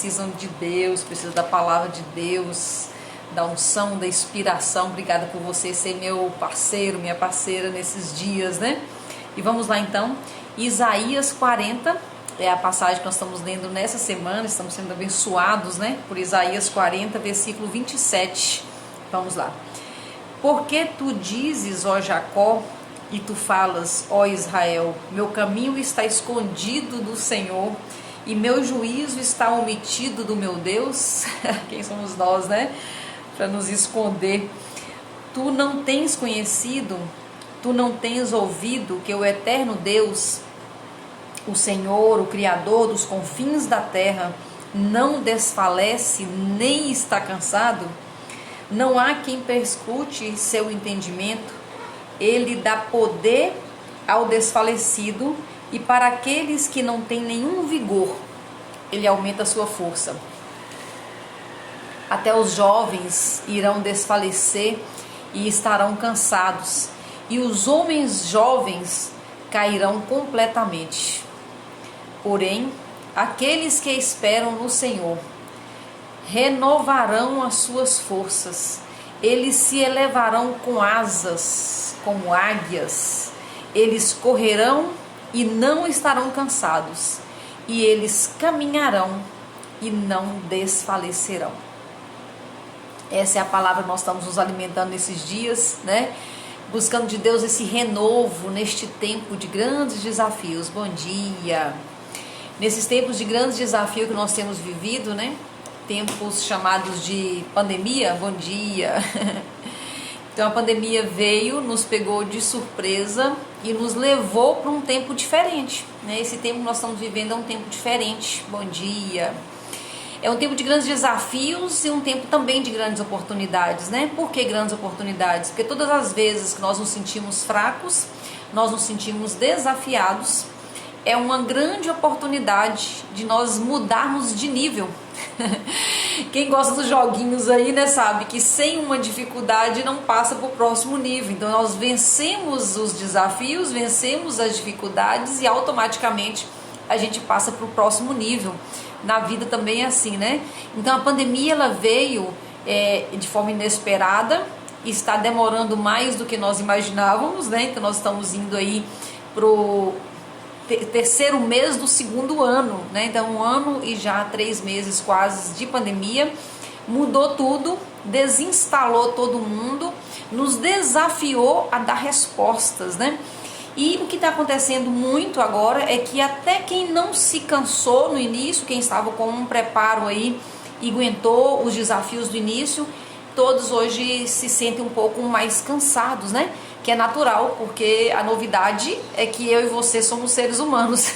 Precisam de Deus, precisam da palavra de Deus, da unção, da inspiração. Obrigada por você ser meu parceiro, minha parceira nesses dias, né? E vamos lá então, Isaías 40 é a passagem que nós estamos lendo nessa semana, estamos sendo abençoados, né? Por Isaías 40, versículo 27. Vamos lá. Porque tu dizes, ó Jacó, e tu falas, ó Israel, meu caminho está escondido do Senhor, e meu juízo está omitido do meu Deus. Quem somos nós, né? Para nos esconder. Tu não tens conhecido, tu não tens ouvido que o eterno Deus, o Senhor, o Criador dos confins da terra, não desfalece nem está cansado? Não há quem perscrute seu entendimento. Ele dá poder ao desfalecido, e para aqueles que não têm nenhum vigor, ele aumenta a sua força. Até os jovens irão desfalecer e estarão cansados, e os homens jovens cairão completamente. Porém, aqueles que esperam no Senhor renovarão as suas forças. Eles se elevarão com asas como águias. Eles correrão e não estarão cansados, e eles caminharão e não desfalecerão. Essa é a palavra que nós estamos nos alimentando nesses dias, né? Buscando de Deus esse renovo neste tempo de grandes desafios. Bom dia! Nesses tempos de grandes desafios que nós temos vivido, né? Tempos chamados de pandemia. Bom dia! Então a pandemia veio, nos pegou de surpresa e nos levou para um tempo diferente, né? Esse tempo que nós estamos vivendo é um tempo diferente. Bom dia! É um tempo de grandes desafios e um tempo também de grandes oportunidades, né? Por que grandes oportunidades? Porque todas as vezes que nós nos sentimos fracos, nós nos sentimos desafiados, é uma grande oportunidade de nós mudarmos de nível. Quem gosta dos joguinhos aí, né, sabe que sem uma dificuldade não passa para o próximo nível. Então nós vencemos os desafios, vencemos as dificuldades e automaticamente a gente passa para o próximo nível. Na vida também é assim, né? Então a pandemia ela veio de forma inesperada, está demorando mais do que nós imaginávamos, né? Então nós estamos indo aí pro terceiro mês do segundo ano, né? Então 1 ano e já 3 meses quase de pandemia, mudou tudo, desinstalou todo mundo, nos desafiou a dar respostas, né? E o que está acontecendo muito agora é que até quem não se cansou no início, quem estava com um preparo aí e aguentou os desafios do início, todos hoje se sentem um pouco mais cansados, né? Que é natural, porque a novidade é que eu e você somos seres humanos.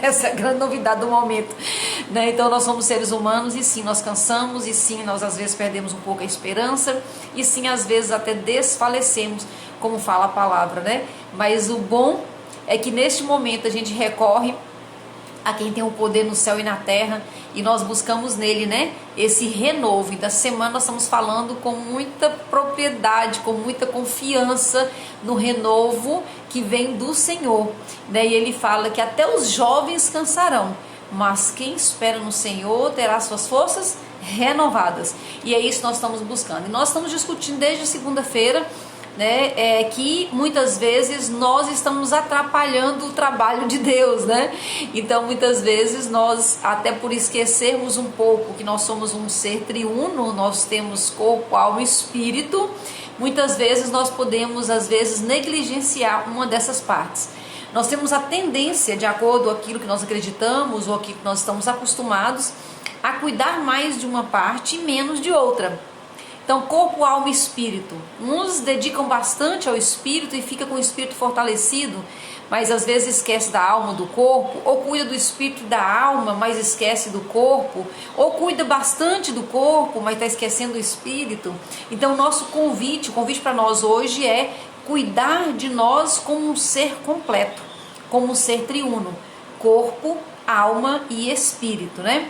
Essa é a grande novidade do momento, né? Então nós somos seres humanos e sim, nós cansamos, e sim, nós às vezes perdemos um pouco a esperança, e sim, às vezes até desfalecemos, como fala a palavra, né? Mas o bom é que neste momento a gente recorre a quem tem o poder no céu e na terra, e nós buscamos nele, né, esse renovo. E da semana nós estamos falando com muita propriedade, com muita confiança no renovo que vem do Senhor, né? E ele fala que até os jovens cansarão, mas quem espera no Senhor terá suas forças renovadas. E é isso que nós estamos buscando. E nós estamos discutindo desde segunda-feira, né, que muitas vezes nós estamos atrapalhando o trabalho de Deus, né? Então muitas vezes nós, até por esquecermos um pouco que nós somos um ser triuno, nós temos corpo, alma e espírito, muitas vezes nós podemos às vezes negligenciar uma dessas partes. Nós temos a tendência, de acordo com aquilo que nós acreditamos ou aquilo que nós estamos acostumados, a cuidar mais de uma parte e menos de outra. Então, corpo, alma e espírito. Uns dedicam bastante ao espírito e fica com o espírito fortalecido, mas às vezes esquece da alma, do corpo, ou cuida do espírito e da alma, mas esquece do corpo, ou cuida bastante do corpo, mas está esquecendo do espírito. Então, o nosso convite, o convite para nós hoje é cuidar de nós como um ser completo, como um ser triuno, corpo, alma e espírito, né?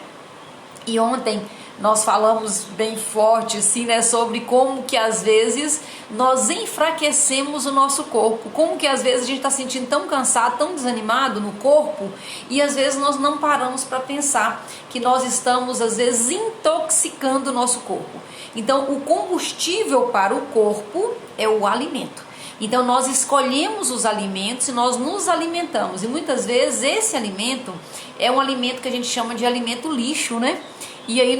E ontem nós falamos bem forte, assim, né, sobre como que às vezes nós enfraquecemos o nosso corpo, como que às vezes a gente está sentindo tão cansado, tão desanimado no corpo, e às vezes nós não paramos para pensar que nós estamos às vezes intoxicando o nosso corpo. Então o combustível para o corpo é o alimento. Então nós escolhemos os alimentos e nós nos alimentamos, e muitas vezes esse alimento é um alimento que a gente chama de alimento lixo, né? E aí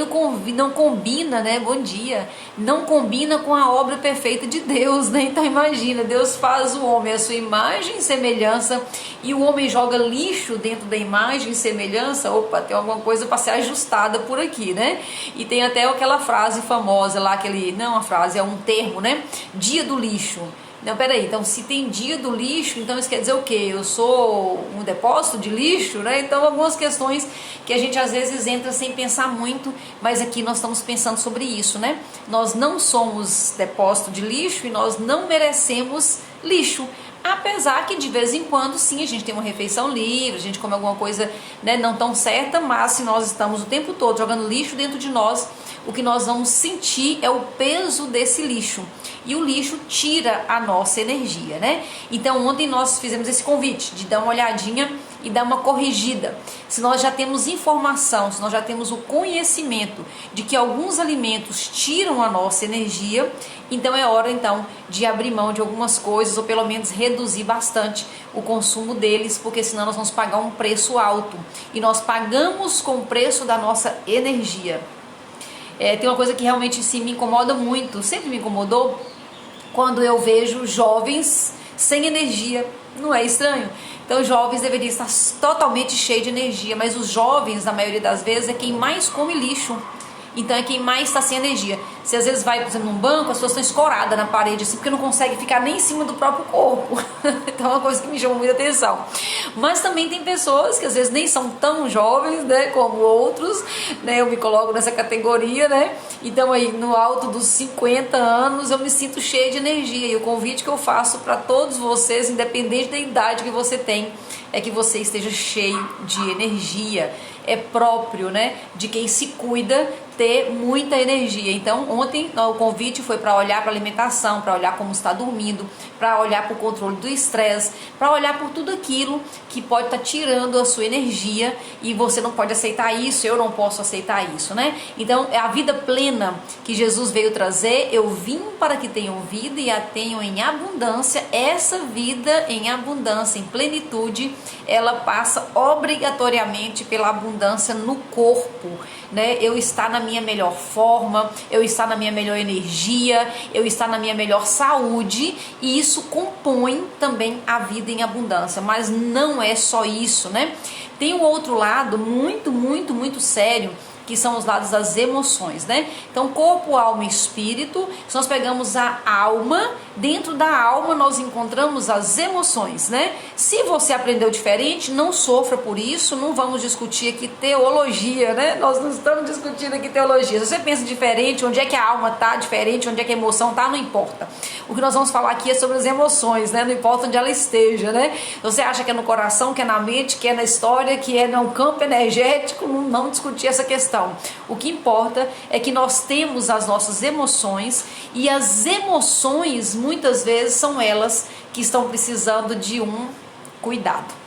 não combina, né? Bom dia. Não combina com a obra perfeita de Deus, né? Então imagina, Deus faz o homem à sua imagem e semelhança, e o homem joga lixo dentro da imagem e semelhança. Opa, tem alguma coisa para ser ajustada por aqui, né? E tem até aquela frase famosa lá, não é uma frase, é um termo, né? Dia do lixo. Não, peraí, então se tem dia do lixo, então isso quer dizer o quê? Eu sou um depósito de lixo, né? Então algumas questões que a gente às vezes entra sem pensar muito, mas aqui nós estamos pensando sobre isso, né? Nós não somos depósito de lixo e nós não merecemos lixo. Apesar que de vez em quando, sim, a gente tem uma refeição livre, a gente come alguma coisa, né, não tão certa, mas se nós estamos o tempo todo jogando lixo dentro de nós, o que nós vamos sentir é o peso desse lixo. E o lixo tira a nossa energia, né? Então ontem nós fizemos esse convite de dar uma olhadinha e dar uma corrigida. Se nós já temos informação, se nós já temos o conhecimento de que alguns alimentos tiram a nossa energia, então é hora então de abrir mão de algumas coisas, ou pelo menos reduzir bastante o consumo deles, porque senão nós vamos pagar um preço alto. E nós pagamos com o preço da nossa energia. Tem uma coisa que realmente sim, me incomoda muito, sempre me incomodou, quando eu vejo jovens sem energia. Não é estranho? Então os jovens deveriam estar totalmente cheios de energia, mas os jovens, na maioria das vezes, é quem mais come lixo. Então é quem mais está sem energia. Você às vezes vai, por exemplo, num banco, as pessoas estão escoradas na parede, assim, porque não consegue ficar nem em cima do próprio corpo. Então é uma coisa que me chama muita atenção. Mas também tem pessoas que às vezes nem são tão jovens, né, como outros, né, eu me coloco nessa categoria, né, então aí no alto dos 50 anos eu me sinto cheia de energia, e o convite que eu faço para todos vocês, independente da idade que você tem, é que você esteja cheio de energia. É próprio, né, de quem se cuida ter muita energia. Então ontem o convite foi para olhar para a alimentação, para olhar como está dormindo, para olhar para o controle do estresse, para olhar por tudo aquilo que pode estar tirando a sua energia, e você não pode aceitar isso, eu não posso aceitar isso, né? Então é a vida plena que Jesus veio trazer. Eu vim para que tenham vida e a tenham em abundância. Essa vida em abundância, em plenitude, ela passa obrigatoriamente pela abundância no corpo, né? Eu estar na minha melhor forma, eu estar na minha melhor energia, eu estar na minha melhor saúde, e isso compõe também a vida em abundância. Mas não é só isso, né? Tem um outro lado muito, muito, muito sério, que são os lados das emoções, né? Então, corpo, alma e espírito, se nós pegamos a alma, dentro da alma nós encontramos as emoções, né? Se você aprendeu diferente, não sofra por isso, não vamos discutir aqui teologia, né? Nós não estamos discutindo aqui teologia. Se você pensa diferente, onde é que a alma está diferente, onde é que a emoção está, não importa. O que nós vamos falar aqui é sobre as emoções, né? Não importa onde ela esteja, né? Você acha que é no coração, que é na mente, que é na história, que é no campo energético, não discutir essa questão. O que importa é que nós temos as nossas emoções, e as emoções muitas vezes são elas que estão precisando de um cuidado.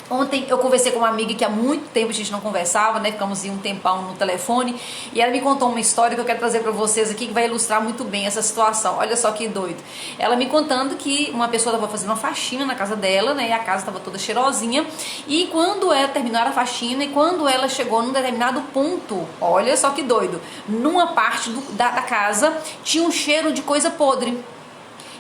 Ontem eu conversei com uma amiga que há muito tempo a gente não conversava, né? Ficamos um tempão no telefone, e ela me contou uma história que eu quero trazer para vocês aqui, que vai ilustrar muito bem essa situação. Olha só que doido. Ela me contando que uma pessoa estava fazendo uma faxina na casa dela, né? E a casa estava toda cheirosinha, e quando ela terminou a faxina, e quando ela chegou num determinado ponto, olha só que doido, numa parte da casa tinha um cheiro de coisa podre.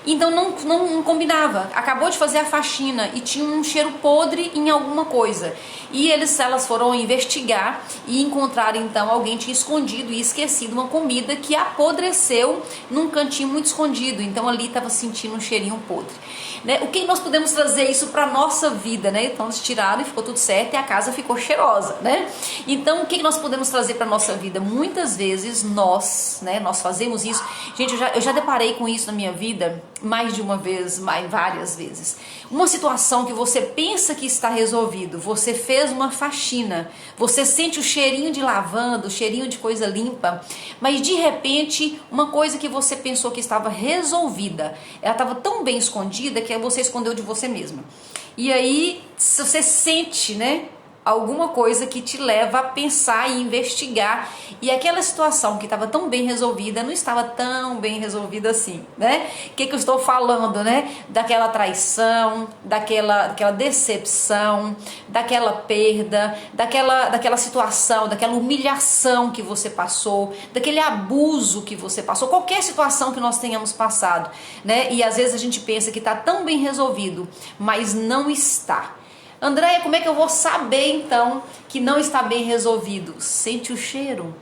Então não combinava. Acabou de fazer a faxina e tinha um cheiro podre em alguma coisa. E elas foram investigar e encontraram, então, alguém tinha escondido e esquecido uma comida que apodreceu num cantinho muito escondido. Então ali estava sentindo um cheirinho podre, né? O que nós podemos trazer isso para nossa vida, né? Então eles tiraram e ficou tudo certo, e a casa ficou cheirosa, né? Então o que nós podemos trazer para nossa vida? Muitas vezes nós fazemos isso. Gente, eu já deparei com isso na minha vida. mais de uma vez, mais várias vezes. Uma situação que você pensa que está resolvido, você fez uma faxina, você sente o cheirinho de lavanda, o cheirinho de coisa limpa, mas de repente uma coisa que você pensou que estava resolvida, ela estava tão bem escondida que você escondeu de você mesma. E aí você sente, né, alguma coisa que te leva a pensar e investigar, e aquela situação que estava tão bem resolvida não estava tão bem resolvida assim, né? O que eu estou falando, né? Daquela traição, daquela decepção, daquela perda, daquela situação, daquela humilhação que você passou, daquele abuso que você passou, qualquer situação que nós tenhamos passado, né? E às vezes a gente pensa que está tão bem resolvido, mas não está. Andréia, como é que eu vou saber então que não está bem resolvido? Sente o cheiro.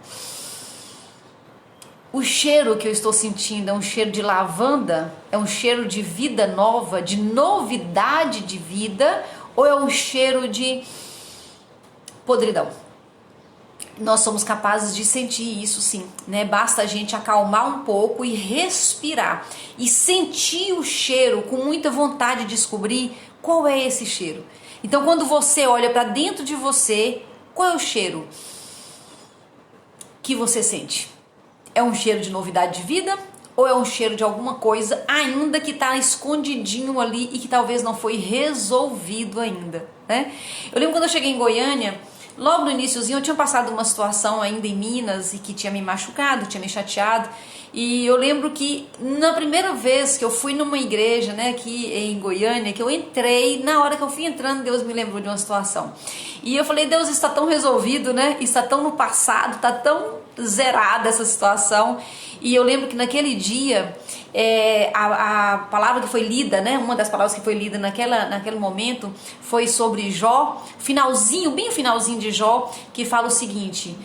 O cheiro que eu estou sentindo é um cheiro de lavanda? É um cheiro de vida nova, de novidade de vida? Ou é um cheiro de podridão? Nós somos capazes de sentir isso sim, né? Basta a gente acalmar um pouco e respirar e sentir o cheiro com muita vontade de descobrir qual é esse cheiro. Então, quando você olha para dentro de você, qual é o cheiro que você sente? É um cheiro de novidade de vida ou é um cheiro de alguma coisa ainda que está escondidinho ali e que talvez não foi resolvido ainda, né? Eu lembro quando eu cheguei em Goiânia, logo no iniciozinho eu tinha passado uma situação ainda em Minas e que tinha me machucado, tinha me chateado. E eu lembro que na primeira vez que eu fui numa igreja, né, aqui em Goiânia, que eu entrei, na hora que eu fui entrando, Deus me lembrou de uma situação. E eu falei, Deus, está tão resolvido, né? Está tão no passado, está tão zerada essa situação. E eu lembro que naquele dia, a palavra que foi lida, né, uma das palavras que foi lida naquele momento foi sobre Jó, finalzinho, bem finalzinho de Jó, que fala o seguinte: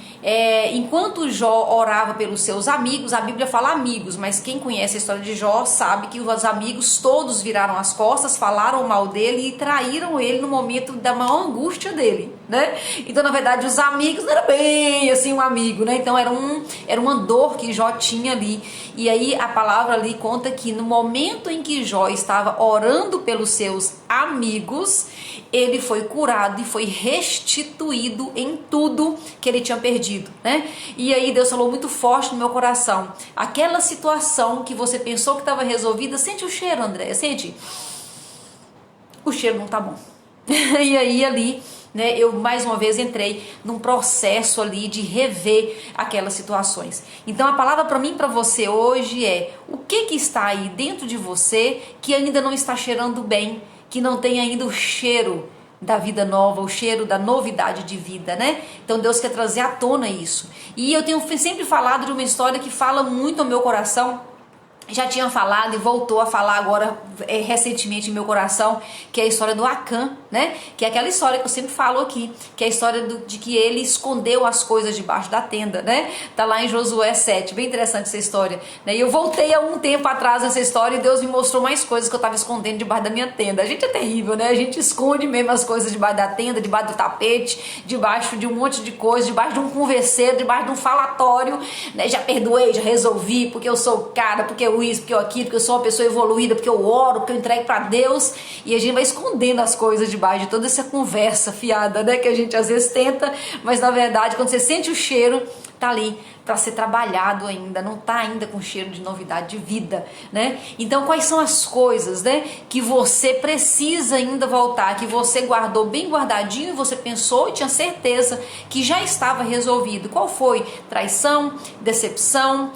enquanto Jó orava pelos seus amigos, a Bíblia fala amigos, mas quem conhece a história de Jó sabe que os amigos todos viraram as costas, falaram mal dele e traíram ele no momento da maior angústia dele, né? Então, na verdade, os amigos não era bem assim um amigo, né? Então era uma dor que Jó tinha ali. E aí a palavra ali conta que no momento em que Jó estava orando pelos seus amigos, ele foi curado e foi restituído em tudo que ele tinha perdido, né? E aí Deus falou muito forte no meu coração: aquela situação que você pensou que estava resolvida, sente o cheiro, Andréia, sente? O cheiro não tá bom. E aí ali, né, eu mais uma vez entrei num processo ali de rever aquelas situações. Então a palavra para mim e para você hoje é: o que está aí dentro de você que ainda não está cheirando bem, que não tem ainda o cheiro da vida nova, o cheiro da novidade de vida, né? Então Deus quer trazer à tona isso. E eu tenho sempre falado de uma história que fala muito ao meu coração. Já tinha falado e voltou a falar agora recentemente em meu coração, que é a história do Acã, né? Que é aquela história que eu sempre falo aqui, que é a história de que ele escondeu as coisas debaixo da tenda, né? Tá lá em Josué 7, bem interessante essa história, né? E eu voltei há um tempo atrás nessa história e Deus me mostrou mais coisas que eu tava escondendo debaixo da minha tenda. A gente é terrível, né? A gente esconde mesmo as coisas debaixo da tenda, debaixo do tapete, debaixo de um monte de coisa, debaixo de um converseiro, debaixo de um falatório, né? Já perdoei, já resolvi, porque eu sou o cara, porque eu isso, porque eu aquilo, porque eu sou uma pessoa evoluída, porque eu oro, porque eu entrego para Deus, e a gente vai escondendo as coisas debaixo de toda essa conversa fiada, né, que a gente às vezes tenta, mas na verdade quando você sente o cheiro, tá ali para ser trabalhado ainda, não tá ainda com cheiro de novidade de vida, né? Então quais são as coisas, né, que você precisa ainda voltar, que você guardou bem guardadinho e você pensou e tinha certeza que já estava resolvido? Qual foi? Traição, decepção,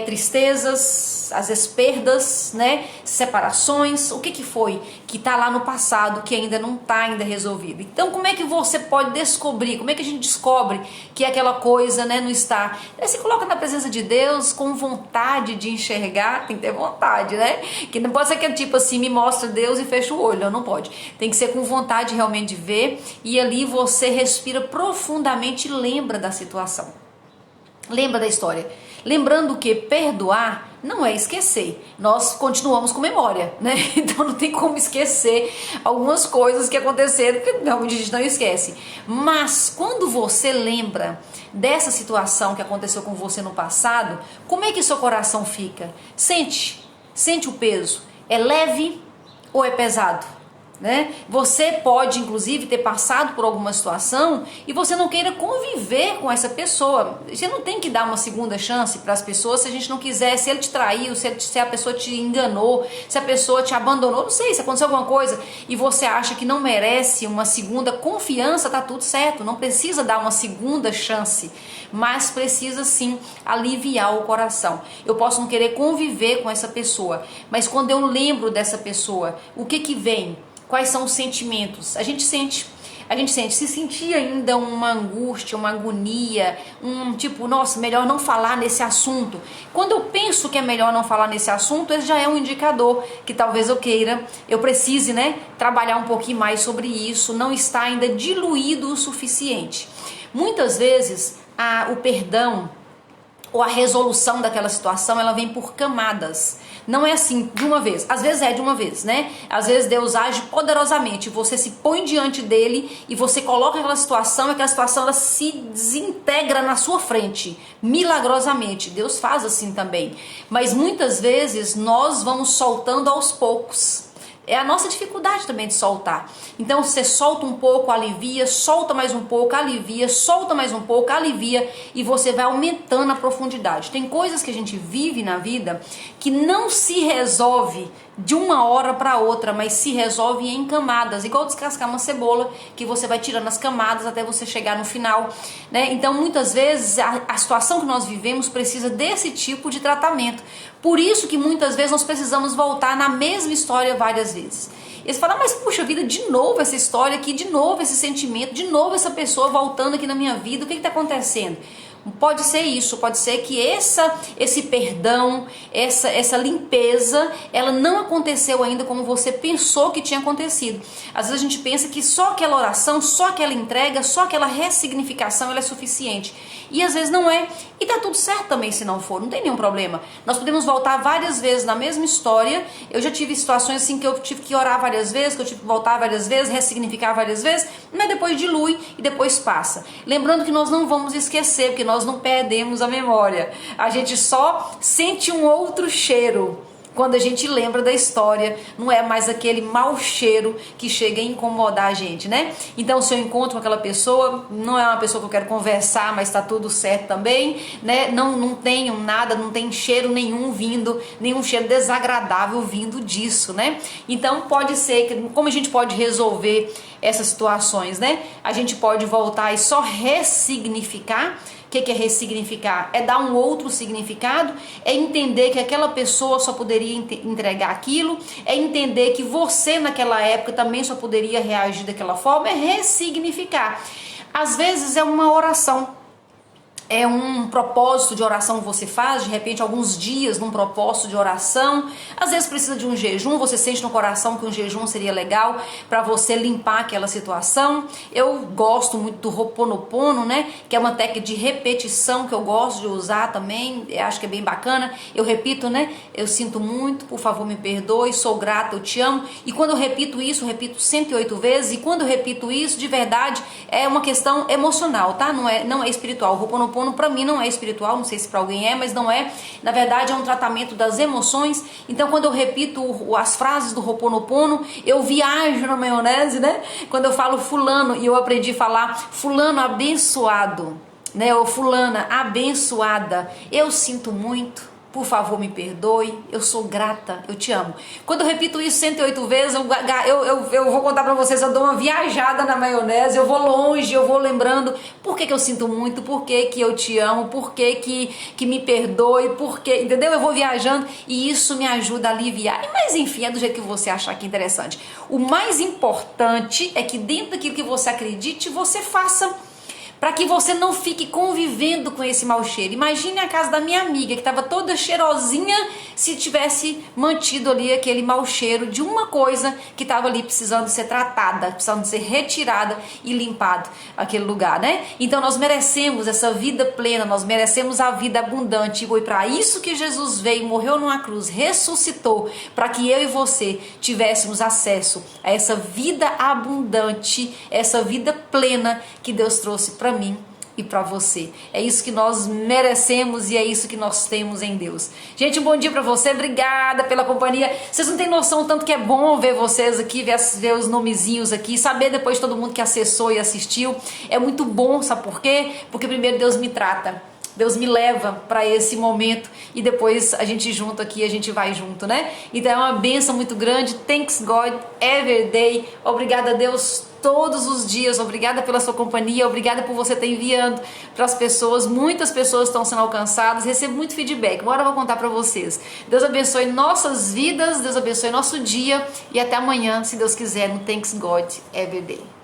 tristezas, às vezes perdas, né, separações, o que foi que tá lá no passado que ainda não tá ainda resolvido? Então como é que você pode descobrir, como é que a gente descobre que aquela coisa, né, não está? Se coloca na presença de Deus com vontade de enxergar, tem que ter vontade, né? Que não pode ser que tipo assim, me mostra Deus e fecha o olho, não pode. Tem que ser com vontade realmente de ver, e ali você respira profundamente e lembra da situação. Lembra da história. Lembrando que perdoar não é esquecer. Nós continuamos com memória, né? Então não tem como esquecer algumas coisas que aconteceram, que realmente a gente não esquece. Mas quando você lembra dessa situação que aconteceu com você no passado, como é que seu coração fica? Sente o peso. É leve ou é pesado? Né? Você pode inclusive ter passado por alguma situação e você não queira conviver com essa pessoa. Você não tem que dar uma segunda chance para as pessoas se a gente não quiser. Se ele te traiu, se a pessoa te enganou, se a pessoa te abandonou, não sei, se aconteceu alguma coisa e você acha que não merece uma segunda confiança, tá tudo certo, não precisa dar uma segunda chance, mas precisa sim aliviar o coração. Eu posso não querer conviver com essa pessoa, mas quando eu lembro dessa pessoa, o que vem? Quais são os sentimentos? A gente sente, se sentir ainda uma angústia, uma agonia, um tipo, nossa, melhor não falar nesse assunto. Quando eu penso que é melhor não falar nesse assunto, esse já é um indicador que talvez eu precise, né, trabalhar um pouquinho mais sobre isso, não está ainda diluído o suficiente. Muitas vezes, o perdão ou a resolução daquela situação, ela vem por camadas. Não é assim, de uma vez. Às vezes é de uma vez, né? Às vezes Deus age poderosamente. Você se põe diante dele e você coloca aquela situação e aquela situação ela se desintegra na sua frente. Milagrosamente. Deus faz assim também. Mas muitas vezes nós vamos soltando aos poucos. É a nossa dificuldade também de soltar. Então você solta um pouco, alivia, solta mais um pouco, alivia, solta mais um pouco, alivia e você vai aumentando a profundidade. Tem coisas que a gente vive na vida que não se resolve de uma hora para outra, mas se resolve em camadas, igual descascar uma cebola, que você vai tirando as camadas até você chegar no final, né? Então muitas vezes a situação que nós vivemos precisa desse tipo de tratamento. Por isso que muitas vezes nós precisamos voltar na mesma história várias vezes. Eles falam, mas puxa vida, de novo essa história aqui, de novo esse sentimento, de novo essa pessoa voltando aqui na minha vida, o que está acontecendo? Pode ser isso, pode ser que esse perdão, essa limpeza, ela não aconteceu ainda como você pensou que tinha acontecido. Às vezes a gente pensa que só aquela oração, só aquela entrega, só aquela ressignificação ela é suficiente. E às vezes não é. E tá tudo certo também se não for, não tem nenhum problema. Nós podemos voltar várias vezes na mesma história. Eu já tive situações assim que eu tive que orar várias vezes, que eu tive que voltar várias vezes, ressignificar várias vezes, mas depois dilui e depois passa. Lembrando que nós não vamos esquecer, porque nós não perdemos a memória. A gente só sente um outro cheiro quando a gente lembra da história, não é mais aquele mau cheiro que chega a incomodar a gente, né? Então, se eu encontro com aquela pessoa, não é uma pessoa que eu quero conversar, mas tá tudo certo também, né? Não tenho nada, não tem cheiro nenhum vindo, nenhum cheiro desagradável vindo disso, né? Então, pode ser que, como a gente pode resolver essas situações, né? A gente pode voltar e só ressignificar. O que é ressignificar? É dar um outro significado, é entender que aquela pessoa só poderia entregar aquilo, é entender que você naquela época também só poderia reagir daquela forma, é ressignificar. Às vezes é uma oração. É um propósito de oração que você faz, de repente alguns dias num propósito de oração, às vezes precisa de um jejum, você sente no coração que um jejum seria legal para você limpar aquela situação. Eu gosto muito do Ho'oponopono, né, que é uma técnica de repetição que eu gosto de usar também, eu acho que é bem bacana. Eu repito, né, eu sinto muito, por favor me perdoe, sou grata, eu te amo, e quando eu repito isso, eu repito 108 vezes, e quando eu repito isso, de verdade, é uma questão emocional, tá, não é espiritual. O Ho'oponopono para mim não é espiritual, não sei se para alguém é, mas não é. Na verdade é um tratamento das emoções. Então quando eu repito as frases do Ho'oponopono, eu viajo na maionese, né? Quando eu falo fulano, e eu aprendi a falar fulano abençoado, né? Ou fulana abençoada, eu sinto muito, por favor me perdoe, eu sou grata, eu te amo. Quando eu repito isso 108 vezes, eu vou contar pra vocês, eu dou uma viajada na maionese, eu vou longe, eu vou lembrando por que eu sinto muito, por que eu te amo, por que me perdoe, por que, entendeu? Eu vou viajando e isso me ajuda a aliviar. Mas enfim, é do jeito que você achar que é interessante. O mais importante é que dentro daquilo que você acredite, você faça, para que você não fique convivendo com esse mau cheiro. Imagine a casa da minha amiga, que estava toda cheirosinha, se tivesse mantido ali aquele mau cheiro de uma coisa que estava ali precisando ser tratada, precisando ser retirada e limpado aquele lugar, né? Então nós merecemos essa vida plena, nós merecemos a vida abundante, e foi para isso que Jesus veio, morreu numa cruz, ressuscitou, para que eu e você tivéssemos acesso a essa vida abundante, essa vida plena que Deus trouxe para mim e para você. É isso que nós merecemos e é isso que nós temos em Deus. Gente, um bom dia para você, obrigada pela companhia. Vocês não têm noção tanto que é bom ver vocês aqui, ver os nomezinhos aqui, saber depois de todo mundo que acessou e assistiu. É muito bom, sabe por quê? Porque primeiro Deus me trata. Deus me leva para esse momento e depois a gente junto aqui, a gente vai junto, né? Então é uma bênção muito grande. Thanks God every day. Obrigada a Deus todos os dias. Obrigada pela sua companhia. Obrigada por você estar enviando para as pessoas. Muitas pessoas estão sendo alcançadas. Recebo muito feedback. Agora eu vou contar para vocês. Deus abençoe nossas vidas. Deus abençoe nosso dia. E até amanhã, se Deus quiser, no Thanks God every day.